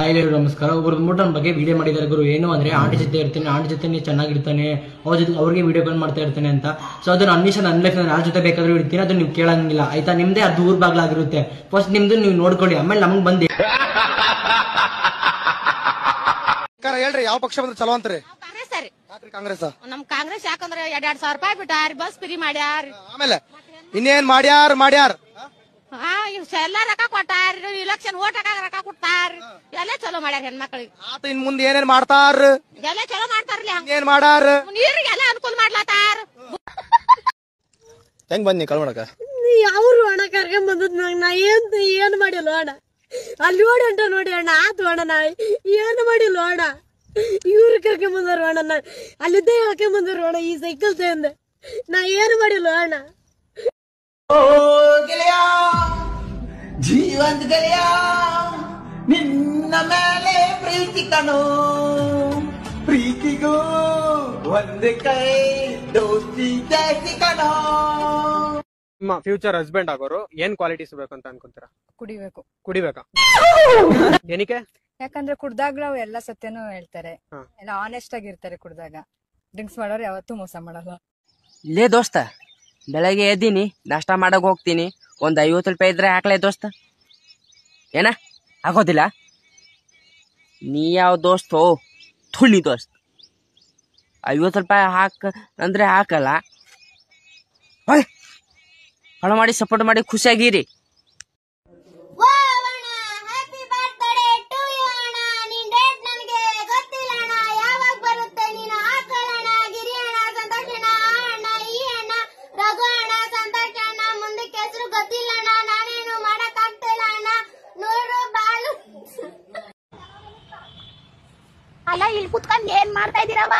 ನಮಸ್ಕಾರ. ಒಬ್ಬರದ್ದು ಮೂಟನ್ ಬಗ್ಗೆ ವಿಡಿಯೋ ಮಾಡಿದ್ದಾರೆ ಗುರು. ಏನು ಅಂದ್ರೆ ಆಂಟಿ ಜೊತೆ ಇರ್ತಾನೆ, ಆಂಟಿ ಜೊತೆ ಚೆನ್ನಾಗಿರ್ತಾನೆ, ಅವ್ರ ಜೊತೆ ಅವ್ರಿಗೆ ವಿಡಿಯೋ ಕಾಲ್ ಮಾಡ್ತಾ ಇರ್ತಾನೆ ಅಂತ. ಸೊ ಅದನ್ನ ಅನ್ವೇಷಣೆ ನನ್ನ ಲೈಫ್ ಯಾರ ಜೊತೆ ಬೇಕಾದ್ರೂ ಇರ್ತೀನಿ, ಅದನ್ನ ನೀವು ಕೇಳಂಗಿಲ್ಲ ಆಯ್ತಾ. ನಿಮ್ದೇ ಅದು ಊರ್ ಬಾಗ್ಲಾಗಿರುತ್ತೆ. ಫಸ್ಟ್ ನಿಮ್ದು ನೀವು ನೋಡ್ಕೊಳ್ಳಿ, ಆಮೇಲೆ ನಮಗ್ ಬಂದಿ ಹೇಳ್ರಿ ಯಾವ ಪಕ್ಷ ಬಂದ್ರೆ ಚಲೋ ಅಂತಾರೆ? ಕಾಂಗ್ರೆಸ್. ನಮ್ ಕಾಂಗ್ರೆಸ್ ಯಾಕಂದ್ರೆ 2,000 ರೂಪಾಯಿ ಬಿಟ್ಟಾರ, ಬಸ್ ಫ್ರೀ ಮಾಡ್ಯಾರ. ಆಮೇಲೆ ಇನ್ನೇನ್ ಮಾಡ್ಯಾರ ಎಲ್ಲ ರೊಕ್ಕ ಕೊಟ್ಟಾರ, ಇಲೆಕ್ಷನ್ ಓಟ್ ಹಾಕಾಗ ರೊಕ್ಕ ಕೊಟ್ಟಾರ, ಎಲ್ಲ ಚಲೋ ಮಾಡ್ಯಾರ ಹೆಣ್ಮಕ್ಳಿಗೆ. ಇನ್ ಮುಂದೆ ಏನೇನ್ ಮಾಡ್ತಾರ? ಎಲ್ಲ ಚಲೋ ಮಾಡ್ತಾರ್ಲಿ. ಏನ್ ಮಾಡಾರ? ನೀರಿಗೆಲ್ಲ ಅನುಕೂಲ ಮಾಡ್ಲತ್ತಾರ. ಹೆಂಗ್ ಬನ್ನಿ ಕಳ್ಮಡಕ ಅವ್ರು ಅಣ್ಣ ಕರ್ಕೊಂಡ್ ಬಂದದ್ ನಾ ಏನ್ ಮಾಡಿಲ್ಲ ಅಣ್ಣ. ಅಲ್ಲಿ ನೋಡಿ ಅಂಟ ನೋಡಿ ಅಣ್ಣ ಆತು ಅಣ್ಣ, ನಾ ಏನ್ ಮಾಡಿಲ್ಲ ಅಣ್ಣ. ಇವ್ರು ಕರ್ಕೊಂಡ್ ಬಂದರು ಅಣ್ಣ, ನಾ ಅಲ್ಲಿದ್ದೇ ಹೇಳ್ಕೊಂಡ್ ಬಂದರು ಅಣ್ಣ ಈ ಸೈಕಲ್ ತಂದ. ನಾ ಏನ್ ಮಾಡಿಲ್ಲ ಅಣ್ಣ. ಜೀವಂತ ಗೆಳೆಯ ನಿನ್ನ ಮೇಲೆ ಪ್ರೀತಿ ಕಣೋ, ಪ್ರೀತಿಗೂ ಒಂದು ಕೈ ದೋಸ್ತಿ ಜಾಸ್ತಿ ಕಣೋ. ನಿಮ್ಮ ಫ್ಯೂಚರ್ ಹಸ್ಬೆಂಡ್ ಆಗೋರು ಏನ್ ಕ್ವಾಲಿಟೀಸ್ ಬೇಕು ಅಂತ ಅನ್ಕೊಂತೀರಾ? ಕುಡಿಬೇಕಾ? ಏನಕ್ಕೆ? ಯಾಕಂದ್ರೆ ಕುಡ್ದಾಗ ಎಲ್ಲ ಸತ್ಯನೂ ಹೇಳ್ತಾರೆ, ಎಲ್ಲ ಆನೆಸ್ಟ್ ಆಗಿರ್ತಾರೆ. ಕುಡ್ದಾಗ ಡ್ರಿಂಕ್ಸ್ ಮಾಡೋರು ಯಾವತ್ತೂ ಮೋಸ ಮಾಡಲ್ಲ. ಲೇ ದೋಸ್ತ, ಬೆಳಗ್ಗೆ ಎದ್ದೀನಿ, ನಾಷ್ಟ ಮಾಡಕ್ ಹೋಗ್ತೀನಿ, ಒಂದ್ 50 ರೂಪಾಯಿ ಇದ್ರೆ ಹಾಕ್ಲೇ ದೋಸ್ತ. ಏನ ಹಾಕೋದಿಲ್ಲ? ನೀ ಯಾವ ದೋಸ್ತು? ಥುಳ್ಳಿ ದೋಸ್ತ್. 50 ರೂಪಾಯಿ ಹಾಕ ಅಂದ್ರೆ ಹಾಕಲ್ಲ. ಹಣ ಮಾಡಿ ಸಪೋರ್ಟ್ ಮಾಡಿ ಖುಷಿಯಾಗಿರಿ. ಅಲ್ಲ ಇಲ್ಲಿ ಕುತ್ಕೊಂಡ್ ಏನ್ ಮಾಡ್ತಾ ಇದೀರವ?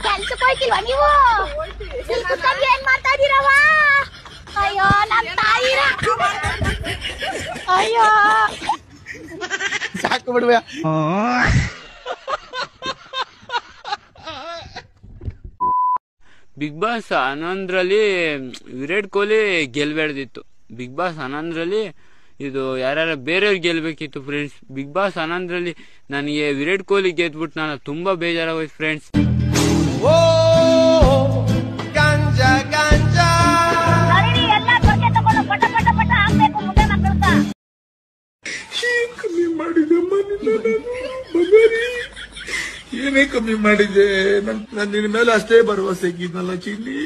ಕೆಲ್ಸಕ್ಕೆ ಹೋಯ್ತಿಲ್ವಾ ನೀವು? ಇಲ್ಲಿ ಕುತ್ಕೊಂಡ್ ಏನ್ ಮಾಡ್ತಾ ಇದೀರವ? ಅಯ್ಯೋ ನನ್ ತಾಯಿರ, ಅಯ್ಯೋ ಸಾಕು ಬಿಡ್ವೆ. ಬಿಗ್ ಬಾಸ್ 11ರಲ್ಲಿ ವಿರಾಟ್ ಕೊಹ್ಲಿ ಗೆಲ್ಬೇಡ್ದಿತ್ತು. ಬಿಗ್ ಬಾಸ್ 11ರಲ್ಲಿ ಇದು ಯಾರ್ಯಾರ ಬೇರೆಯವ್ರು ಗೆಲ್ಬೇಕಿತ್ತು ಫ್ರೆಂಡ್ಸ್. ಬಿಗ್ ಬಾಸ್ 11ರಲ್ಲಿ ನನಗೆ ವಿರಾಟ್ ಕೊಹ್ಲಿ ಗೆದ್ಬಿಟ್ಟು ನಾನು ತುಂಬಾ ಬೇಜಾರಾಗೋಯ್ತು ಫ್ರೆಂಡ್ಸ್. ಏನೇ ಕಮ್ಮಿ ಮಾಡಿದೆ? ನಾನು ನಿನ್ನ ಮೇಲೆ ಅಷ್ಟೇ ಭರವಸೆ ಇದ್ನಲ್ಲ ಚಿನ್ನಿ.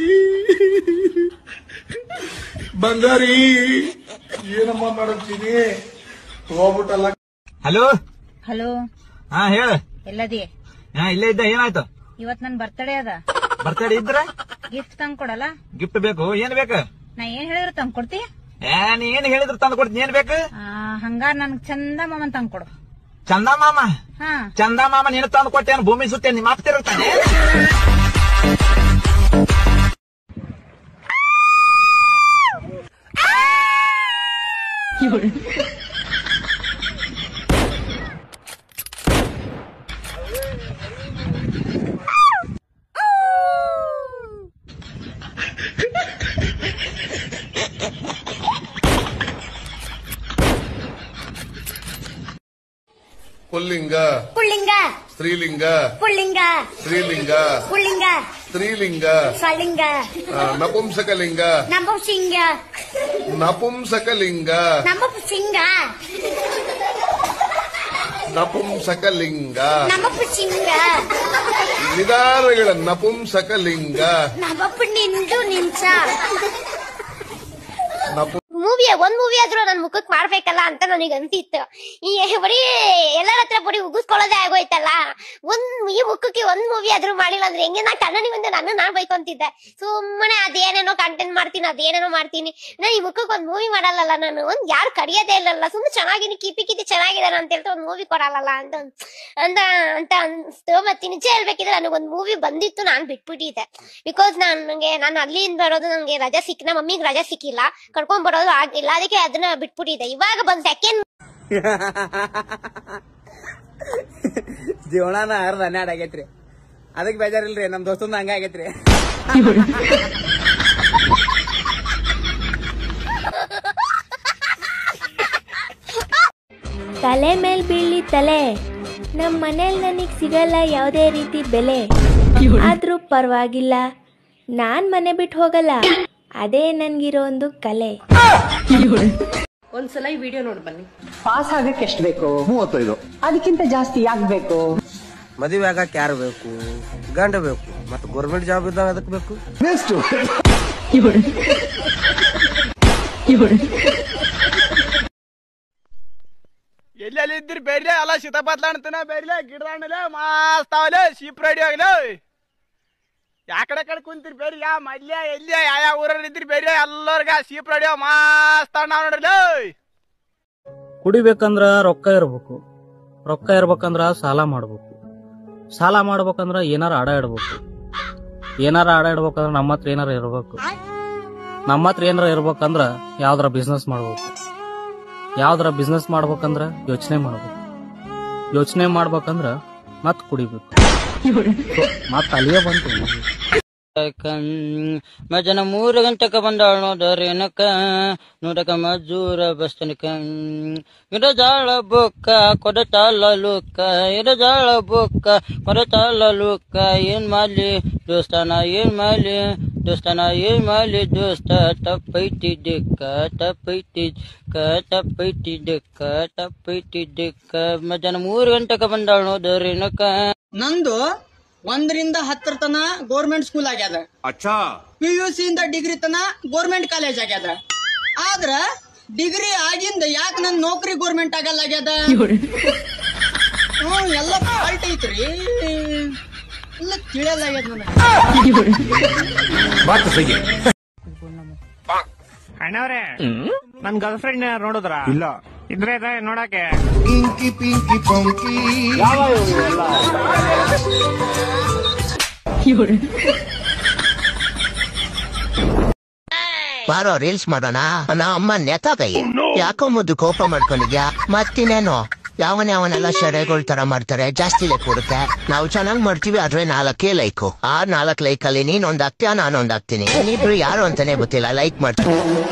ಬಂಗಾರಿ ಏನಮ್ಮ ಮಾಡತ್ತೀನಿ ಹೋಗ್ಬಿಟ್ಟಲ್ಲ. ಹಲೋ ಹಲೋ, ಹಾ ಹೇಳ. ಎಲ್ಲದಿ? ಹಾ ಇಲ್ಲೇ ಇದ್ದ. ಏನಾಯ್ತು? ಇವತ್ ನನ್ ಬರ್ತಡೇ ಅದ. ಬರ್ತಡೇ ಇದ್ರ ಗಿಫ್ಟ್ ತಂದ್ ಕೊಡಲ್ಲ? ಗಿಫ್ಟ್ ಬೇಕು? ಏನ್ ಬೇಕು? ನಾ ಏನ್ ಹೇಳಿದ್ರು ತಂದ್ ಕೊಡ್ತಿ? ನೀ ಏನ್ ಹೇಳಿದ್ರು ತಂದು ಕೊಡ್ತೀನಿ. ಏನ್ ಬೇಕು? ಹಂಗಾರ ನನ್ಗ್ ಚಂದ ಮಾಮನ್ ತಂದ್ ಕೊಡು. ಚಂದ ಮಾಮ? ಹಾ ಚಂದ ಮಾಮ ನೀನು ತಂದು ಕೊಟ್ಟೇನು? ಭೂಮಿ ಸುತ್ತೇ ನಿಮ್ಮ ಅಪ್ಪ ತಿರುಗ್ತಾನೆ. ಪುಲ್ಲಿಂಗ ಪುಳ್ಳಿಂಗ ಸ್ತ್ರೀಲಿಂಗ ಪುಳ್ಳಿಂಗ ಸ್ತ್ರೀಲಿಂಗ ಪುಳ್ಳಿಂಗ ಸ್ತ್ರೀಲಿಂಗ ಸ್ವಳಿಂಗ ನಪುಂಸಕಲಿಂಗ ನಪುಂಸಿಂಗ ನಪುಂಸಕಲಿಂಗ ನಪುಂಸಿಂಗ ನಪುಂಸಕಲಿಂಗ ನಪುಂಸಿಂಗ ನಿಧಾನಗಳ ನಪುಂಸಕಲಿಂಗ ನಪು ನಿಂದು ನಿಂಚ. ಒಂದ್ ಮೂವಿ ಆದ್ರೂ ನನ್ ಮುಖಕ್ ಮಾಡ್ಬೇಕಲ್ಲ ಅಂತ ನನಗೆ ಅನ್ಸಿತ್ತು. ಈ ಬರೀ ಎಲ್ಲರ ಹತ್ರ ಬರೀ ಉಗಿಸ್ಕೊಳ್ಳೋದೇ ಆಗೋಯ್ತಲ್ಲ. ಈ ಮುಖಕ್ಕೆ ಒಂದ್ ಮೂವಿ ಆದ್ರೂ ಮಾಡಿಲ್ಲ ಅಂದ್ರೆ ಹೆಂಗೆ? ನಾ ಕನ್ನಡಿ ಬಂದು ನಾನ್ ಬೈಕೊಂತಿದ್ದೆ. ಸುಮ್ಮನೆ ಅದೇನೇನೋ ಕಂಟೆಂಟ್ ಮಾಡ್ತೀನಿ, ಅದೇನೇನೋ ಮಾಡ್ತೀನಿ. ನಾ ಈ ಮುಖಕ್ಕೆ ಒಂದ್ ಮೂವಿ ಮಾಡಲ್ಲ ನಾನು. ಯಾರು ಕಡಿಯೋದೇ ಇಲ್ಲಲ್ಲ. ಸುಮ್ಮನೆ ಚೆನ್ನಾಗಿನಿ ಕಿಪಿ ಚೆನ್ನಾಗಿದಾನ ಅಂತ ಹೇಳ್ತಾ ಒಂದ್ ಮೂವಿ ಕೊಡಲ್ಲ ಅಂತ ಅಂತ ಅಂತ ಅನ್ಸ್ತು. ಮತ್ತೆ ನಿಜ ಹೇಳ್ಬೇಕಿದ್ರೆ ನನಗೊಂದ್ ಮೂವಿ ಬಂದಿತ್ತು, ನಾನ್ ಬಿಟ್ಬಿಟ್ಟಿದ್ದೆ. ಬಿಕಾಸ್ ನಾನು ಅಲ್ಲಿಂದ ಬರೋದು ನಂಗೆ ರಜಾ ನಮ್ಮ ಮಮ್ಮಿಗೆ ರಜಾ ಸಿಕ್ಕಿಲ್ಲ, ಕರ್ಕೊಂಡ್ ಬರೋದು ಆಗಿಲ್ಲ. ಅದಕ್ಕೆ ಅದನ್ನ ಬಿಟ್ಬಿಟ್ಟಿದೆ. ಇವಾಗ ಬಂದ್ ಸೆಕೆಂಡ್ ಜೀವನಾನ ಅರ್ಧ 12 ಆಗೈತ್ರಿ. ಅದಕ್ಕೆ ಬೇಜಾರಿಲ್ರಿ, ನಮ್ ದೋಸ್ತಂದ ಹಂಗ ಆಗೈತ್ರಿ. ತಲೆ ಮೇಲ್ ಬೀಳಿ ತಲೆ, ನಮ್ಮ ಮನೇಲಿ ನನಗೆ ಸಿಗಲ್ಲ ಯಾವುದೇ ರೀತಿ ಬೆಲೆ, ಆದ್ರೂ ಪರವಾಗಿಲ್ಲ ನಾನ್ ಮನೆ ಬಿಟ್ಟು ಹೋಗಲ್ಲ, ಅದೇ ನನ್ಗಿರೋ ಒಂದು ಕಲೆ. ಒಂದ್ಸಲ ಈ ವಿಡಿಯೋ ನೋಡಿ ಬನ್ನಿ. ಪಾಸ್ ಆಗಕ್ಕೆ ಎಷ್ಟು ಬೇಕು? 35. ಅದಕ್ಕಿಂತ ಜಾಸ್ತಿ ಯಾಕೆ ಬೇಕು? ಮದುವೆ ಆಗಕ್ಕೆ ಯಾರು ಬೇಕು? ಗಂಡ ಬೇಕು. ಮತ್ತೆ ಗೌರ್ಮೆಂಟ್ ಜಾಬ್ ಇದ್ದಾಗ ಅದಕ್ಕೆ ಬೇಕು. ನೆಕ್ಸ್ಟ್ ಎಲ್ಲೆಲ್ಲಿ ಇದ್ದಿರಿ ಬೇರೆ ಅಲ್ಲ ಸೀತಾಪಾತ್ಲಾಣ್ತನ ಬೇರೆ ಗಿಡದಾಣಲೆ ಮಾಸ್ತಾವಲೆ ಶೀಪ್ ರೆಡಿ ಆಗಲೆ ಯಾಕಡೆ ಕಡೆ ಕುಂತಿರಿ ಬೇರೆ ಯಾ ಮಲ್ಯ ಎಲ್ಲಿ ಯಾವ ಊರಲ್ಲಿ ಇದ್ರಿ ಬೇರೆ ಎಲ್ಲರ್ಗ ಶೀಪ್ ರೆಡಿ ಮಾಸ್ತಾಣ ನೋಡ್ರಿ. ಕುಡಿಬೇಕಂದ್ರ ರೊಕ್ಕ ಇರ್ಬೇಕು, ರೊಕ್ಕ ಇರ್ಬೇಕಂದ್ರ ಸಾಲ ಮಾಡ್ಬೇಕು, ಸಾಲ ಮಾಡ್ಬೇಕಂದ್ರ ಏನಾರ ಅಡ ಇಡ್ಬೇಕು, ಏನಾರ ಅಡ ಇಡ್ಬೇಕಂದ್ರ ನಮ್ಮ ಹತ್ರ ಏನಾರ ಇರ್ಬೇಕು, ನಮ್ಮ ಹತ್ರ ಏನಾರ ಇರ್ಬೇಕಂದ್ರ ಯಾವ್ದಾರ ಬಿಸ್ನೆಸ್ ಮಾಡ್ಬೇಕು, ಯಾವ್ದಾರ ಬಿಸ್ನೆಸ್ ಮಾಡ್ಬೇಕಂದ್ರ ಯೋಚನೆ ಮಾಡ್ಬೇಕು, ಯೋಚನೆ ಮಾಡ್ಬೇಕಂದ್ರ ಮತ್ ಕುಡಿಬೇಕು, ಮತ್ ಅಲ್ಲಿಯೇ ಬಂತು. ಮಜನ 3 ಗಂಟೆಕ ಬಂದಾಳ ನೋಡರೇನಕ ನೋಡಕ ಮಜೂರ ಬಸ್ತನಕ ಇರಜಾಳ ಬೊಕ್ಕ ಕೊಡತಾಳ ಲುಕ್ಕ ಇರಜಾಳ ಬೊಕ್ಕ ಕೊಡತಾಳ ಲುಕ್ಕ ಏನ್ ಮಾಡ್ಲಿ ದೋಸ್ತಾನ ಏನ್ ಮಾಡ್ಲಿ ದೋಸ್ತಾನ ಏನ್ ಮಾಡ್ಲಿ ದೋಸ್ತ ತಪ್ಪೈತಿ ದಿಕ್ಕ ತಪ್ಪೈತಿ ತಪ್ಪೈತಿ ದಿಕ್ಕ ತಪ್ಪೈತಿ ದಿಕ್ಕ ಮಜನ 3 ಗಂಟೆಕ ಬಂದಾಳ ನೋಡರೇನಕ. ನಂದು 1ರಿಂದ 10 ತನ ಗೌರ್ಮೆಂಟ್ ಸ್ಕೂಲ್ ಆಗ್ಯದ. PUC ಇಂದ ಡಿಗ್ರಿ ತನ ಗೌರ್ಮೆಂಟ್ ಕಾಲೇಜ್ ಆಗ್ಯದ. ಆದ್ರ ಡಿಗ್ರಿ ಆಗಿಂದ ಯಾಕೆ ನನ್ ನೌಕರಿ ಗೌರ್ಮೆಂಟ್ ಆಗಲ್ಲ ಆಗ್ಯದ? ಎಲ್ಲ ಫಾಲ್ಟ್ ಐತ್ರಿ, ಎಲ್ಲ ತಿಳಿಯಲ್ಲ ಆಗ್ಯದ ಅಣ್ಣವ್ರೆ, ನನ್ ಗರ್ಲ್ ಫ್ರೆಂಡ್ ನೋಡಿದ್ರ? ಇಲ್ಲ. ಇದ್ರೆ ನೋಡಕ್ಕೆ ಪಿಂಕಿ ಪಿಂಕಿ ಪಂಕಿ ಬಾರೋ ರೀಲ್ಸ್ ಮಾಡೋಣ. ಅಮ್ಮ ನೆತಾಗಯ್ಯ ಯಾಕೋ ಮುದ್ದು ಕೋಪ ಮಾಡ್ಕೊಂಡಿದ್ಯಾ? ಮತ್ತಿನೇನು ಯಾವನೆಲ್ಲ ಶೆರೆಗಳ ತರ ಮಾಡ್ತಾರೆ, ಜಾಸ್ತಿ ಲೈಕ್ ಕೊಡುತ್ತೆ. ನಾವು ಚೆನ್ನಾಗ್ ಮಾಡ್ತೀವಿ ಆದ್ರೆ 4 ಲೈಕು. ಆ 4 ಲೈಕಲ್ಲಿ ನೀನೊಂದ್ ಹಾಕ್ತೀಯ, ನಾನೊಂದ್ ಹಾಕ್ತೀನಿ. ನೀವಿಬ್ರು ಯಾರು ಅಂತಾನೆ ಗೊತ್ತಿಲ್ಲ, ಲೈಕ್ ಮಾಡ್ತೀನಿ.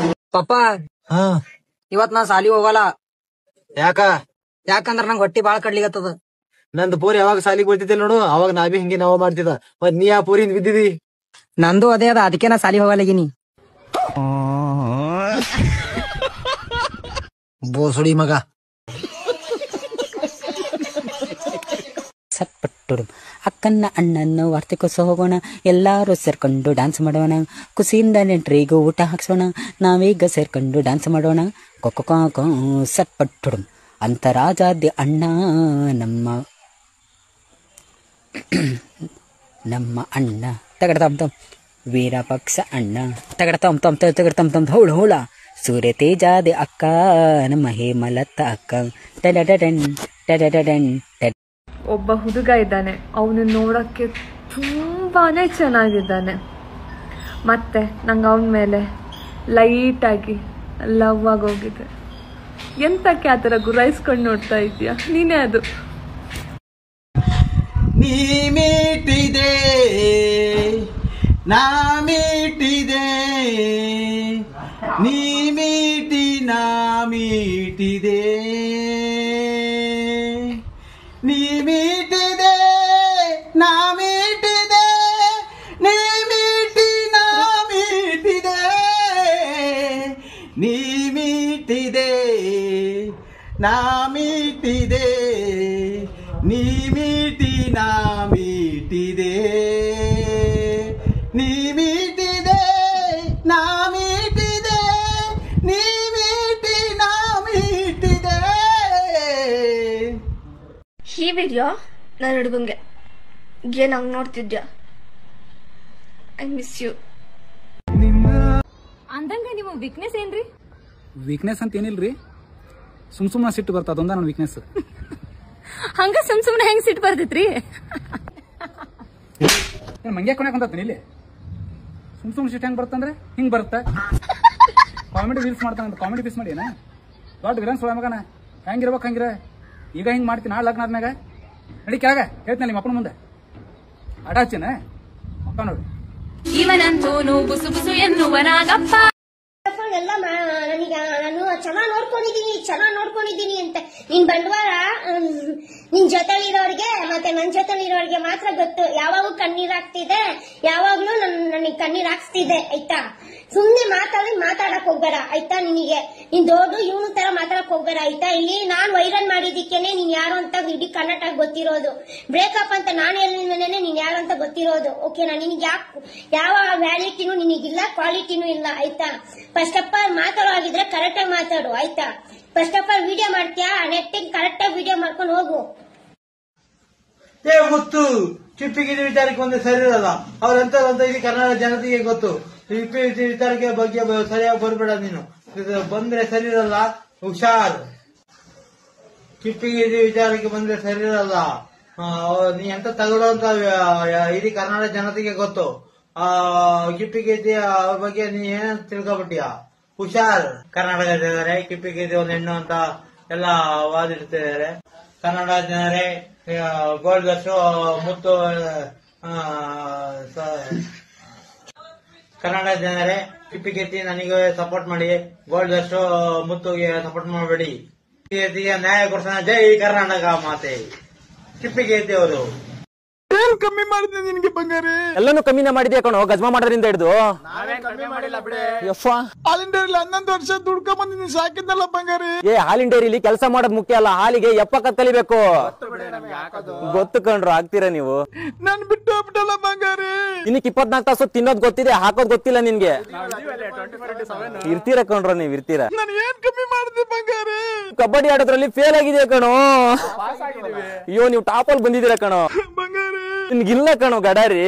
ಪಪ್ಪ ಇವತ್ ನಾ ಸಾಲಿ ಹೋಗಲ್ಲ. ಯಾಕಂದ್ರ ನಂಗೆ ಹೊಟ್ಟಿ ಬಾಳ ಕಡ್ಲಿಗತ್ತದ. ನಂದು ಪೂರಿ ಯಾವಾಗ ಸಾಲಿಗೆ ಬರ್ತಿದ್ದೆ ನೋಡು, ಅವಾಗ ನಾ ಬಿ ಹಿಂಗೆ ನಾವು ಮಾಡ್ತಿದ್ದ. ಮತ್ ನೀ ಆ ಪೂರಿಂದ ಬಿದ್ದಿದಿ. ನಂದು ಅದೇ ಅದ, ಅದಕ್ಕೆ ನಾ ಸಾಲಿ ಹೋಗಲ್ಲಗಿನಿ. ಬೋಸುಡಿ ಮಗ. ಸಟ್ಪಟ್ಟು ಅಕ್ಕನ್ನ ಅಣ್ಣನ್ನು ವಾರ್ತೆಕೋಸ ಹೋಗೋಣ, ಎಲ್ಲಾರು ಸೇರ್ಕೊಂಡು ಡ್ಯಾನ್ಸ್ ಮಾಡೋಣ, ಖುಷಿಯಿಂದ ನೆಂಟ್ರಿಗೂ ಊಟ ಹಾಕ್ಸೋಣ, ನಾವೀಗ ಸೇರ್ಕೊಂಡು ಡ್ಯಾನ್ಸ್ ಮಾಡೋಣ. ಕೊಕ್ಕೊ ಸಟ್ಪಟ್ಟು ಅಂತರಾಜಾದ್ಯ ಅಣ್ಣ ನಮ್ಮ ಅಣ್ಣ ತಗಡತಮ್ ತಮ್ ವೀರಪಕ್ಷ ಅಣ್ಣ ತಗಡತಮ್ ತಮ್ ತಗಡತಮ್ ತಮ್ ಹೌಳ ಹೌಳ ಸೂರ್ಯ ತೇಜಾದೆ ಅಕ್ಕ ನಮ್ಮ ಹೇಮಲತ್ತ ಅಕ್ಕ ಟಡಡನ್ ಟಡಡನ್. ಒಬ್ಬ ಹುಡುಗ ಇದ್ದಾನೆ, ಅವನು ನೋಡೋಕ್ಕೆ ತುಂಬಾನೇ ಚೆನ್ನಾಗಿದ್ದಾನೆ. ಮತ್ತೆ ನಂಗೆ ಅವನ ಮೇಲೆ ಲೈಟಾಗಿ ಲವ್ ಆಗೋಗಿದೆ. ಎಂತಕ್ಕೆ ಆ ಥರ ಗುರಾಯಿಸ್ಕೊಂಡು ನೋಡ್ತಾ ಇದೀಯಾ? ನೀನೇ ಅದು. ನೀ ಮೀಟಿದೆ ನಾ ಮೀಟಿದೆ, ನೀ ಮೀಟಿ ನಾ ಮೀಟಿದೆ, ನೀ ಮೀಟಿದೆ ನಾ ಮೀಟಿದೆ, ನೀ ಮೀಟಿ ನಾ ಮೀಟಿದೆ, ನೀ ಮೀಟಿದೆ ನಾ ಮೀಟಿದೆ, ನೀ ಮೀಟಿ ನಾ ಮೀಟಿದೆ, ನೀ ಮೀಟಿದೆ ನಾ ಮೀಟಿದೆ, ನೀ ಮೀಟಿ ನಾ ಮೀಟಿದೆ. ಈ ವಿಡಿಯೋ ನನ್ನ ಹುಡುಗಂಗೆ ಏನ್ ಹಂಗ್ ನೋಡ್ತಿದ್ಯಾ? I miss you. ಅಂದಂಗ ನಿಮ್ಮ ವೀಕ್ನೆಸ್ ಏನ್ರಿ? ವೀಕ್ನೆಸ್ ಅಂತ ಏನಿಲ್ರಿ, ಸುಮ್ನ ಸಿಟ್ಟು ಬರ್ತದ, ಅದೊಂದ ನನ್ನ ವೀಕ್ನೆಸ್. ಹಂಗ ಸುಮ್ನೆ ಹೆಂಗ್ ಸಿಟ್ಟು ಬರ್ತೈತ್ರಿ? ಮಂಗ್ಯ ಕೊನೆಕೊಂತೀನಿ ಇಲ್ಲಿ. ಸುಮ್ ಸಿಟ್ಟು ಹೆಂಗ್ ಬರ್ತಂದ್ರೆ ಹಿಂಗ್ ಬರುತ್ತೆ. ಕಾಮಿಡಿ ರೀಲ್ಸ್ ಮಾಡ್ತಾನ, ಕಾಮಿಡಿ ಪೀಸ್ ಮಾಡಿ ಏನ ದೊಡ್ಡ ವಿಲನ್ ಸುಳ ಮಗನ. ಹೆಂಗಿರ್ಬೇಕು ಹಂಗಿರ. ಈಗ ಹಿಂಗ್ ಮಾಡ್ತೀನಿ, ನಾಳೆ ಲಗ್ನ ಆದ್ಮ್ಯಾಗ ನಡಿ ಕೆಳಗ ಹೇಳ್ತೀನಿ ನಿಮ್ಮ ಅಪ್ಪನ ಮುಂದೆ ಆಟ ಹಚ್ಚಿನ ಅಪ್ಪ ನೋಡಿ. ಇವನಂತೂನು ಬುಸು ಬುಸು ಎನ್ನುವನಾಗಪ್ಪ. ಎಲ್ಲ ನಾನು ಚೆನ್ನಾಗ್ ನೋಡ್ಕೊಂಡಿದೀನಿ, ಚೆನ್ನಾಗ್ ನೋಡ್ಕೊಂಡು ಅನ್ಕೊಂಡಿದ್ದೀನಿ ಅಂತ. ನಿನ್ ಬಂಡವಾಳ ನಿನ್ ಜೊತೆಲಿರೋರ್ಗೆ ಮತ್ತೆ ನನ್ ಜೊತೆಲಿರೋರ್ಗೆ ಮಾತ್ರ ಗೊತ್ತು. ಯಾವಾಗೂ ಕಣ್ಣೀರ್ ಹಾಕ್ತಿದೆ, ಯಾವಾಗ್ಲೂ ನನಗೆ ಕಣ್ಣೀರ್ ಹಾಕ್ಸ್ತಿದೆ ಆಯ್ತಾ. ಸುಮ್ನೆ ಮಾತಾಡಕ್ ಹೋಗ್ಬೇಡ ಆಯ್ತಾ. ನಿನಗೆ ನೀನ್ ದೊಡ್ಡ ಇವನು ತರ ಮಾತಾಡಕ್ ಹೋಗ್ಬೇಡ ಆಯ್ತಾ. ಇಲ್ಲಿ ನಾನ್ ವೈರಲ್ ಮಾಡಿದಿಕ್ಕೇನೆ ನೀನ್ ಯಾರು ಅಂತ ಇಡೀ ಕರ್ನಾಟಕ ಗೊತ್ತಿರೋದು. ಬ್ರೇಕಪ್ ಅಂತ ನಾನು ಹೇಳಿದ್ಮೇಲೆ ನೀನ್ ಯಾರು ಅಂತ ಗೊತ್ತಿರೋದು. ಓಕೆನಾ. ನಿನಗೆ ಯಾವ ವ್ಯಾಲಿಟಿನೂ ನಿನಗಿಲ್ಲ, ಕ್ವಾಲಿಟಿನೂ ಇಲ್ಲ ಆಯ್ತಾ. ಫಸ್ಟ್ ಆಫ್ ಆಲ್ ಮಾತಾಡೋಗಿದ್ರೆ ಕರೆಕ್ಟ್ ಆಗಿ ಮಾತಾಡು ಆಯ್ತಾ. ಫಸ್ಟ್ ಆಫ್ ಆಲ್ ವಿಡಿಯೋ ಮಾಡ್ತೀಯಾ, ನೆಟ್ಟಿಗೆ ಕರೆಕ್ಟ್ ಆಗಿ ವಿಡಿಯೋ ಮಾಡ್ಕೊಂಡು ಹೋಗು. ಮುತ್ತು ಚಿಪ್ಪಿಗಿದ ವಿಚಾರಕ್ಕೆ ಒಂದು ಸರಿ ಇರಲ್ಲ. ಅವ್ರಂತ ಇಲ್ಲಿ ಕರ್ನಾಟಕ ಜನತೆಗೆ ಗೊತ್ತು. ಚಿಪ್ಪಿ ವಿಚಾರಕ್ಕೆ ಬಗ್ಗೆ ಸರಿಯಾಗಿ ಬರ್ಬೇಡ ನೀನು. ಬಂದ್ರೆ ಸರಿ ಇರಲ್ಲ, ಹುಷಾರ್. ಚಿಪ್ಪಿಗೆ ವಿಚಾರಕ್ಕೆ ಬಂದ್ರೆ ಸರಿ ಇರಲ್ಲ. ನೀ ಎಂತ ತಗೊಳ್ಳೋ ಅಂತ ಇಡೀ ಕರ್ನಾಟಕ ಜನತೆಗೆ ಗೊತ್ತು. ಕಿಪ್ಪಿಗೆ ಅವ್ರ ಬಗ್ಗೆ ನೀ ಏನ್ ತಿಳ್ಕೊಬಿಟ್ಟಿಯ. ಹುಷಾರ್. ಕರ್ನಾಟಕ ಜನರೇ, ಕಿಪ್ಪಿಗೆ ಒಂದು ಹೆಣ್ಣು ಅಂತ ಎಲ್ಲ ವಾದಿಡ್ತಿದ್ದಾರೆ. ಕನ್ನಡ ಜನರೇ, ಗೋಲ್ಡ್ ಗಸ್ಟು ಮುತ್ತು, ಕನ್ನಡ ಜನರೇ ಕಿಪ್ಪಿಗೆತ್ತಿ ನನಗೆ ಸಪೋರ್ಟ್ ಮಾಡಿ. ಗೋಲ್ಡ್ ಗಸ್ಟು ಮುತ್ತುಗೆ ಸಪೋರ್ಟ್ ಮಾಡಬೇಡಿ. ನ್ಯಾಯ ಕೊಡ್ಸೋಣ. ಜೈ ಕರ್ನಾಟಕ ಮಾತೆ. ಕಿಪ್ಪಿಗೆತ್ತಿ ಅವರು ಏನ್ ಕಮ್ಮಿ ಮಾಡಿದೆ ನಿನ್ಗೆ ಬಂಗಾರಿ? ಎಲ್ಲಾನು ಕಮ್ಮಿನ ಮಾಡಿದ್ಯಾ ಕಣೋ, ಗಜ್ಮಾ ಮಾಡೋದ್ರಿಂದ ಹಿಡಿದು. ಹಾಲಿನ ಡೈರಿಲಿ 11 ವರ್ಷ ದುಡ್ಕೊಂಡ್ ಬಂದಿದ್ದೀನಿ, ಸಾಕಿದ್ದಲ್ಲ ಬಂಗಾರಿ. ಹಾಲಿನ ಡೈರಿಲಿ ಕೆಲಸ ಮಾಡೋದ್ ಮುಖ್ಯ ಅಲ್ಲ, ಹಾಲಿಗೆ ಎಪ್ಪ ಕಲಿಬೇಕು. ಗೊತ್ತು ಕಣ್ರು, ಆಗ್ತೀರಾ ನೀವು? ನಾನ್ ಬಿಟ್ಟು ಹೋಗ್ಬಿಟ್ಟಲ್ಲ ಬಂಗಾರಿ. ಇನ್ನಕ್ಕೆ 24 ತಾಸು ತಿನ್ನೋದ್ ಗೊತ್ತಿದೆ, ಹಾಕೋದ್ ಗೊತ್ತಿಲ್ಲ ನಿನ್ಗೆ. ಇರ್ತೀರಾ ಕಣ್ರು, ನೀವ್ ಇರ್ತೀರಾ. ನಾನು ಏನ್ ಕಮ್ಮಿ ಮಾಡಿದೆ ಬಂಗಾರಿ? ಕಬಡ್ಡಿ ಆಡೋದ್ರಲ್ಲಿ ಫೇಲ್ ಆಗಿದೆಯಾ ಕಣೋ. ಅಯ್ಯೋ, ನೀವು ಟಾಪ್ ಅಲ್ಲಿ ಬಂದಿದ್ದೀರಾ ಕಣೋ. ನಿನ್ಗಿಲ್ಲ ಕಣೋ ಗಡಾರಿ.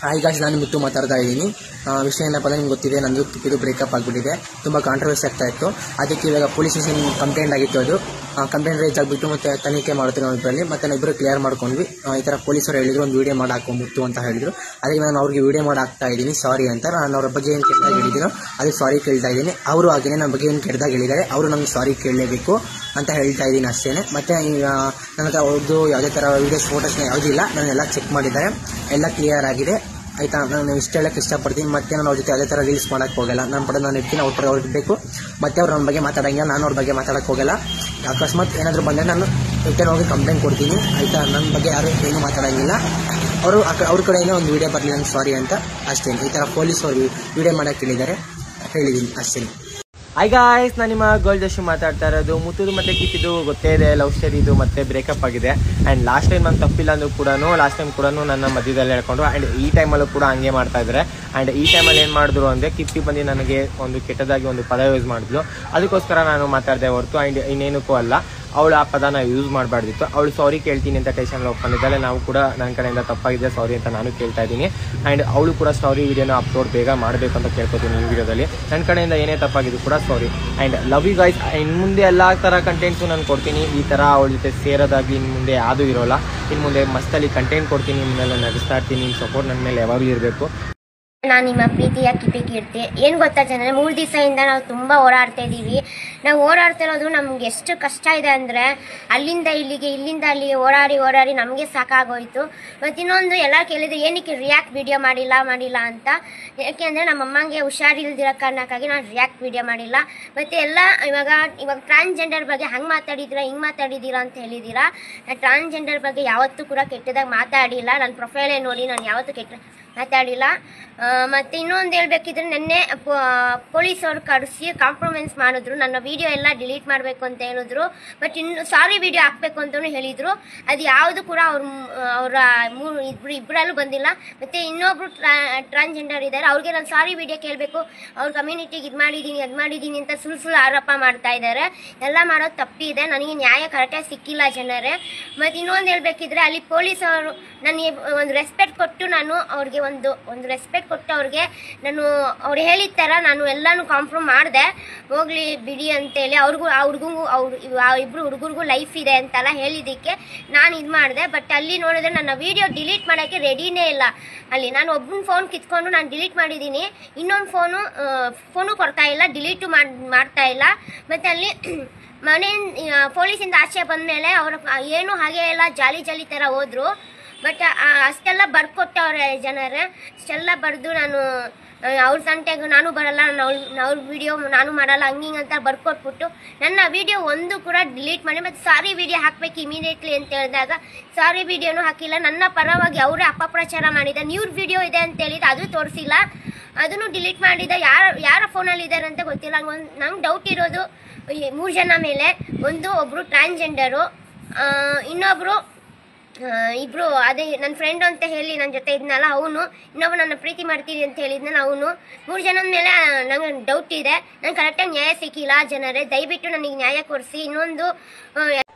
ಹಾಯ್ ಗಾಯ್ಸ್, ನಾನು ಮುತ್ತು ಮಾತಾಡ್ತಾ ಇದ್ದೀನಿ. ವಿಷಯ ಏನಪ್ಪ ಅಂದ್ರೆ ನಿಮ್ಗೆ ಗೊತ್ತಿದೆ, ನಂದು ಇದು ಬ್ರೇಕಪ್ ಆಗಿಬಿಟ್ಟಿದೆ. ತುಂಬ ಕಾಂಟ್ರವರ್ಸಿ ಆಗ್ತಾ ಇತ್ತು. ಅದಕ್ಕೆ ಇವಾಗ ಪೊಲೀಸ್ ಸ್ಟೇಷನ್ ಕಂಪ್ಲೇಂಟ್ ಆಗಿತ್ತು. ಅದು ಕಂಪ್ಲೇಂಟ್ ರೈಸ್ ಆಗಿಬಿಟ್ಟು ಮತ್ತೆ ತನಿಖೆ ಮಾಡ್ತೀವಿ ನಾವು ಇದರಲ್ಲಿ. ಮತ್ತೆ ನಾವು ಇಬ್ಬರು ಕ್ಲಿಯರ್ ಮಾಡ್ಕೊಂಡ್ವಿ. ಈ ಥರ ಪೊಲೀಸರು ಹೇಳಿದ್ರು ಒಂದು ವಿಡಿಯೋ ಮಾಡಿ ಹಾಕೋ ಮುತ್ತು ಅಂತ ಹೇಳಿದ್ರು. ಅದಕ್ಕೆ ನಾನು ಅವ್ರಿಗೆ ವಿಡಿಯೋ ಮಾಡಿ ಹಾಕ್ತಾ ಇದ್ದೀನಿ, ಸಾರಿ ಅಂತ. ನಾನು ಅವ್ರ ಬಗ್ಗೆ ಏನು ಕೆಟ್ಟದಾಗ ಹೇಳಿದ್ದೀನೋ ಅದಕ್ಕೆ ಸಾರಿ ಕೇಳ್ತಾ ಇದ್ದೀನಿ. ಅವರು ಹಾಗೇನೆ ನನ್ನ ಬಗ್ಗೆ ಏನು ಕೆಟ್ಟದಾಗ ಹೇಳಿದ್ದಾರೆ, ಅವರು ನಮ್ಗೆ ಸಾರಿ ಕೇಳಲೇಬೇಕು ಅಂತ ಹೇಳ್ತಾ ಇದ್ದೀನಿ ಅಷ್ಟೇ. ಮತ್ತೆ ನನ್ನ ಹತ್ರ ಅವ್ರದ್ದು ಯಾವುದೇ ಥರ ವೀಡಿಯೋಸ್ ಫೋಟೋಸ್ನ ಯಾವುದಿಲ್ಲ, ನಾನೆಲ್ಲ ಚೆಕ್ ಮಾಡಿದ್ದಾರೆ, ಎಲ್ಲ ಕ್ಲಿಯರ್ ಆಗಿದೆ ಆಯ್ತಾ. ನಾನು ಇಷ್ಟ ಹೇಳಕ್ಕೆ ಇಷ್ಟಪಡ್ತೀನಿ. ಮತ್ತೆ ನಾನು ಅವ್ರ ಜೊತೆ ಯಾವುದೇ ಥರ ರೀಲ್ಸ್ ಮಾಡೋಕ್ಕೆ ಹೋಗಲ್ಲ. ನನ್ನ ಪಡೆ ನಾನು ಇರ್ತೀನಿ, ಅವ್ರ ಪಡೆ ಅವ್ರಿಗೆ ಇರಬೇಕು. ಮತ್ತೆ ಅವ್ರು ನನ್ನ ಬಗ್ಗೆ ಮಾತಾಡಂಗಿಲ್ಲ, ನಾನು ಅವ್ರ ಬಗ್ಗೆ ಮಾತಾಡೋಕ್ಕೆ ಹೋಗಲ್ಲ. ಅಕಸ್ಮಾತ್ ಏನಾದರೂ ಬಂದರೆ ನಾನು ರಿಟರ್ನ್ ಹೋಗಿ ಕಂಪ್ಲೇಂಟ್ ಕೊಡ್ತೀನಿ ಆಯ್ತಾ. ನನ್ನ ಬಗ್ಗೆ ಯಾರು ಏನು ಮಾತಾಡೋಂಗಿಲ್ಲ. ಅವ್ರ ಕಡೆಯಿಂದ ಒಂದು ವಿಡಿಯೋ ಬರಲಿ, ನಂಗೆ ಸಾರಿ ಅಂತ ಅಷ್ಟೇ. ಈ ಥರ ಪೊಲೀಸ್ ಅವರು ವಿಡಿಯೋ ಮಾಡೋಕ್ಕೆ ಹೇಳಿದ್ದೀನಿ ಅಷ್ಟೇ. ಹಾಯ್ ಗಾಯ್ಸ್, ನಾನು ನಿಮ್ಮ ಗೋಲ್ಡ್ ಜಶು ಮಾತಾಡ್ತಾ ಇರೋದು. ಮುತ್ತುದು ಮತ್ತೆ ಕಿತ್ತಿದ್ದು ಗೊತ್ತೇ ಇದೆ, ಲವ್ ಸ್ಟೋರಿ ಇದು ಮತ್ತೆ ಬ್ರೇಕಪ್ ಆಗಿದೆ. ಆ್ಯಂಡ್ ಲಾಸ್ಟ್ ಟೈಮ್ ನಾನು ತಪ್ಪಿಲ್ಲ ಅಂದ್ರೂ ಕೂಡ ಲಾಸ್ಟ್ ಟೈಮ್ ಕೂಡ ನನ್ನ ಮಧ್ಯದಲ್ಲಿ ಹೇಳ್ಕೊಂಡು ಆ್ಯಂಡ್ ಈ ಟೈಮಲ್ಲೂ ಕೂಡ ಹಂಗೆ ಮಾಡ್ತಾ ಇದ್ದಾರೆ. ಆ್ಯಂಡ್ ಈ ಟೈಮಲ್ಲಿ ಏನು ಮಾಡಿದ್ರು ಅಂದರೆ ಕಿತ್ತಿ ಬಂದು ನನಗೆ ಒಂದು ಕೆಟ್ಟದಾಗಿ ಒಂದು ಪದ ಯೂಸ್ ಮಾಡಿದ್ಲು. ಅದಕ್ಕೋಸ್ಕರ ನಾನು ಮಾತಾಡಿದೆ ಹೊರತು ಆ್ಯಂಡ್ ಇನ್ನೇನಕ್ಕೂ ಅಲ್ಲ. ಅವಳು ಆ ಪದನ ಯೂಸ್ ಮಾಡಬಾರ್ದಿತ್ತು. ಅವಳು ಸಾರಿ ಕೇಳ್ತೀನಿ ಅಂತ ಟೆನ್ಷನ್ ಒಪ್ಕೊಂಡಿದ್ದಾಳೆ. ನಾವು ಕೂಡ ನನ್ನ ಕಡೆಯಿಂದ ತಪ್ಪಾಗಿದೆ, ಸಾರಿ ಅಂತ ನಾನು ಕೇಳ್ತಾ ಇದ್ದೀನಿ. ಆ್ಯಂಡ್ ಅವಳು ಕೂಡ ಸ್ಟೋರಿ ವಿಡಿಯೋನ ಅಪ್ಲೋಡ್ ಬೇಗ ಮಾಡಬೇಕು ಅಂತ ಕೇಳ್ಕೊತೀನಿ ಈ ವಿಡಿಯೋದಲ್ಲಿ. ನನ್ನ ಕಡೆಯಿಂದ ಏನೇ ತಪ್ಪಾಗಿದ್ದು ಕೂಡ sorry. And love you guys. ಇನ್ನು ಮುಂದೆ ಎಲ್ಲ ಥರ ಕಂಟೆಂಟ್ಸು ನಾನು ಕೊಡ್ತೀನಿ. ಈ ಥರ ಅವಳ ಜೊತೆ ಸೇರೋದಾಗಿ ಇನ್ನು ಮುಂದೆ ಯಾವುದೂ ಇರೋಲ್ಲ. ಇನ್ನು ಮುಂದೆ ಮಸ್ತಲ್ಲಿ ಕಂಟೆಂಟ್ ಕೊಡ್ತೀನಿ, ನಿಮ್ಮನ್ನೆಲ್ಲ ನಡೆಸ್ತಾ ಇರ್ತೀನಿ. ನಿಮ್ಮ ಸಪೋರ್ಟ್ ನನ್ನ ಮೇಲೆ ಯಾವಾಗಲೂ ಇರಬೇಕು. ನಾನು ನಿಮ್ಮ ಪ್ರೀತಿಯ ಕಿಪಿಕೀರ್ತಿ. ಏನು ಗೊತ್ತಾ ಜನರೇ, 3 ದಿವಸದಿಂದ ನಾವು ತುಂಬ ಓಡಾಡ್ತಾ ಇದ್ದೀವಿ. ನಾವು ಓಡಾಡ್ತಿರೋದು ನಮ್ಗೆ ಎಷ್ಟು ಕಷ್ಟ ಇದೆ ಅಂದರೆ, ಅಲ್ಲಿಂದ ಇಲ್ಲಿಗೆ ಇಲ್ಲಿಂದ ಅಲ್ಲಿಗೆ ಓಡಾಡಿ ನಮಗೆ ಸಾಕಾಗೋಯ್ತು. ಮತ್ತು ಇನ್ನೊಂದು ಎಲ್ಲ ಕೇಳಿದ್ರು ಏನಕ್ಕೆ ರಿಯಾಕ್ಟ್ ವಿಡಿಯೋ ಮಾಡಿಲ್ಲ ಅಂತ. ಯಾಕೆಂದರೆ ನಮ್ಮ ಅಮ್ಮಂಗೆ ಹುಷಾರಿಲ್ದಿರೋ ಕಾರಣಕ್ಕಾಗಿ ನಾನು ರಿಯಾಕ್ಟ್ ವಿಡಿಯೋ ಮಾಡಿಲ್ಲ. ಮತ್ತು ಎಲ್ಲ ಇವಾಗ ಟ್ರಾನ್ಸ್ಜೆಂಡರ್ ಬಗ್ಗೆ ಹಂಗೆ ಮಾತಾಡಿದ್ದೀರಾ ಹಿಂಗೆ ಮಾತಾಡಿದ್ದೀರಾ ಅಂತ ಹೇಳಿದ್ದೀರಾ. ಟ್ರಾನ್ಸ್ಜೆಂಡರ್ ಬಗ್ಗೆ ಯಾವತ್ತೂ ಕೂಡ ಕೆಟ್ಟದಾಗ ಮಾತಾಡಿಲ್ಲ. ನನ್ನ ಪ್ರೊಫೈಲೇ ನೋಡಿ ನಾನು ಯಾವತ್ತೂ ಕೆಟ್ಟ ಮಾತಾಡಿಲ್ಲ. ಮತ್ತು ಇನ್ನೊಂದು ಹೇಳ್ಬೇಕಿದ್ರೆ, ನಿನ್ನೆ ಪೊಲೀಸವ್ರು ಕರೆಸಿ ಕಾಂಪ್ರಮೈಸ್ ಮಾಡಿದ್ರು. ನನ್ನ ವಿಡಿಯೋ ಎಲ್ಲ ಡಿಲೀಟ್ ಮಾಡಬೇಕು ಅಂತ ಹೇಳಿದ್ರು. ಬಟ್ ಇನ್ನು ಸಾರಿ ವಿಡಿಯೋ ಹಾಕಬೇಕು ಅಂತಲೂ ಹೇಳಿದರು. ಅದು ಯಾವುದು ಕೂಡ ಅವರ ಇಬ್ಬರಲ್ಲೂ ಬಂದಿಲ್ಲ. ಮತ್ತು ಇನ್ನೊಬ್ರು ಟ್ರಾನ್ಸ್ಜೆಂಡರ್ ಇದ್ದಾರೆ, ಅವ್ರಿಗೆ ನಾನು ಸಾರಿ ವಿಡಿಯೋ ಕೇಳಬೇಕು, ಅವ್ರ ಕಮ್ಯುನಿಟಿಗೆ ಇದು ಮಾಡಿದ್ದೀನಿ ಅಂತ ಸುಳ್ಳು ಆರೋಪ ಮಾಡ್ತಾ ಇದ್ದಾರೆ. ಎಲ್ಲ ಮಾಡೋದು ತಪ್ಪಿದೆ. ನನಗೆ ನ್ಯಾಯ ಕರೆಕ್ಟಾಗಿ ಸಿಕ್ಕಿಲ್ಲ ಜನರೇ. ಮತ್ತು ಇನ್ನೊಂದು ಹೇಳ್ಬೇಕಿದ್ರೆ, ಅಲ್ಲಿ ಪೊಲೀಸವರು ನನಗೆ ಒಂದು ರೆಸ್ಪೆಕ್ಟ್ ಕೊಟ್ಟು ನಾನು ಅವ್ರಿಗೆ ಒಂದು ರೆಸ್ಪೆಕ್ಟ್ ಕೊಟ್ಟು ಅವ್ರಿಗೆ ನಾನು ಅವ್ರು ಹೇಳಿದ ಥರ ನಾನು ಎಲ್ಲನೂ ಕಾಂಪ್ರಮ್ ಮಾಡಿದೆ. ಹೋಗ್ಲಿ ಬಿಡಿ ಅಂತೇಳಿ ಇಬ್ಬರು ಹುಡುಗರಿಗೂ ಲೈಫ್ ಇದೆ ಅಂತೆಲ್ಲ ಹೇಳಿದ್ದಕ್ಕೆ ನಾನು ಇದು ಮಾಡಿದೆ. ಬಟ್ ಅಲ್ಲಿ ನೋಡಿದ್ರೆ ನನ್ನ ವಿಡಿಯೋ ಡಿಲೀಟ್ ಮಾಡೋಕ್ಕೆ ರೆಡಿನೇ ಇಲ್ಲ. ಅಲ್ಲಿ ನಾನು ಒಬ್ಬನ ಫೋನ್ ಕಿತ್ಕೊಂಡು ನಾನು ಡಿಲೀಟ್ ಮಾಡಿದ್ದೀನಿ, ಇನ್ನೊಂದು ಫೋನು ಕೊಡ್ತಾ ಇಲ್ಲ, ಡಿಲೀಟು ಮಾಡ್ತಾ ಇಲ್ಲ. ಮತ್ತು ಅಲ್ಲಿ ಪೊಲೀಸಿಂದ ಆಚೆ ಬಂದಮೇಲೆ ಅವರು ಏನು ಹಾಗೆ ಎಲ್ಲ ಜಾಲಿ ಥರ ಹೋದ್ರು. ಬಟ್ ಅಷ್ಟೆಲ್ಲ ಬರ್ಕೊಟ್ಟವ್ರೆ ಜನರೇ. ಅಷ್ಟೆಲ್ಲ ಬರೆದು ನಾನು ಅವ್ರ ಸಂತೆಗೆ ನಾನು ಬರಲ್ಲ, ಅವ್ರ ವಿಡಿಯೋ ನಾನು ಮಾಡಲ್ಲ, ಹಂಗಿಂಗಂತ ಬರ್ಕೊಟ್ಬಿಟ್ಟು ನನ್ನ ವಿಡಿಯೋ ಒಂದು ಕೂಡ ಡಿಲೀಟ್ ಮಾಡಿ ಮತ್ತು ಸಾರಿ ವಿಡಿಯೋ ಹಾಕ್ಬೇಕು ಇಮಿಡಿಯೇಟ್ಲಿ ಅಂತ ಹೇಳಿದಾಗ ಸಾರಿ ವಿಡಿಯೋನು ಹಾಕಿಲ್ಲ. ನನ್ನ ಪರವಾಗಿ ಅವರೇ ಅಪಪ್ರಚಾರ ಮಾಡಿದ. ನ್ಯೂರ್ ವಿಡಿಯೋ ಇದೆ ಅಂತ ಹೇಳಿದ, ಅದು ತೋರಿಸಿಲ್ಲ, ಅದನ್ನು ಡಿಲೀಟ್ ಮಾಡಿದ. ಯಾರ ಫೋನಲ್ಲಿ ಇದ್ದಾರೆ ಅಂತ ಗೊತ್ತಿಲ್ಲ. ನಂಗೆ ಡೌಟ್ ಇರೋದು 3 ಜನ ಮೇಲೆ. ಒಬ್ಬರು ಟ್ರಾನ್ಸ್ಜೆಂಡರು, ಇಬ್ರು ಅದೇ ನನ್ನ ಫ್ರೆಂಡ್ ಅಂತ ಹೇಳಿ ನನ್ನ ಜೊತೆ ಇದ್ನಲ್ಲ ಅವನು, ಇನ್ನೊಬ್ಬ ನನ್ನ ಪ್ರೀತಿ ಮಾಡ್ತೀನಿ ಅಂತ ಹೇಳಿದ್ನಲ್ಲ ಅವನು. 3 ಜನದ ಮೇಲೆ ನಂಗೆ ಡೌಟ್ ಇದೆ. ನಂಗೆ ಕರೆಕ್ಟಾಗಿ ನ್ಯಾಯ ಸಿಕ್ಕಿಲ್ಲ. ಜನರೇ ದಯವಿಟ್ಟು ನನಗೆ ನ್ಯಾಯ ಕೊಡಿಸಿ. ಇನ್ನೊಂದು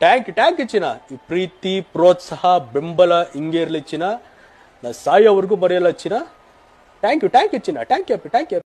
ಟ್ಯಾಂಕ್ ಚಿನ್ನ, ಈ ಪ್ರೀತಿ ಪ್ರೋತ್ಸಾಹ ಬೆಂಬಲ ಹಿಂಗೆ ಇರ್ಲಿ ಚಿನ್ನ, ನಾ ಸಾಯೋವರೆಗೂ ಬರೆಯಲ್ಲ ಚಿನ್ನ. ಥ್ಯಾಂಕ್ ಯು ಚಿನ್ನ, ಥ್ಯಾಂಕ್ ಯು.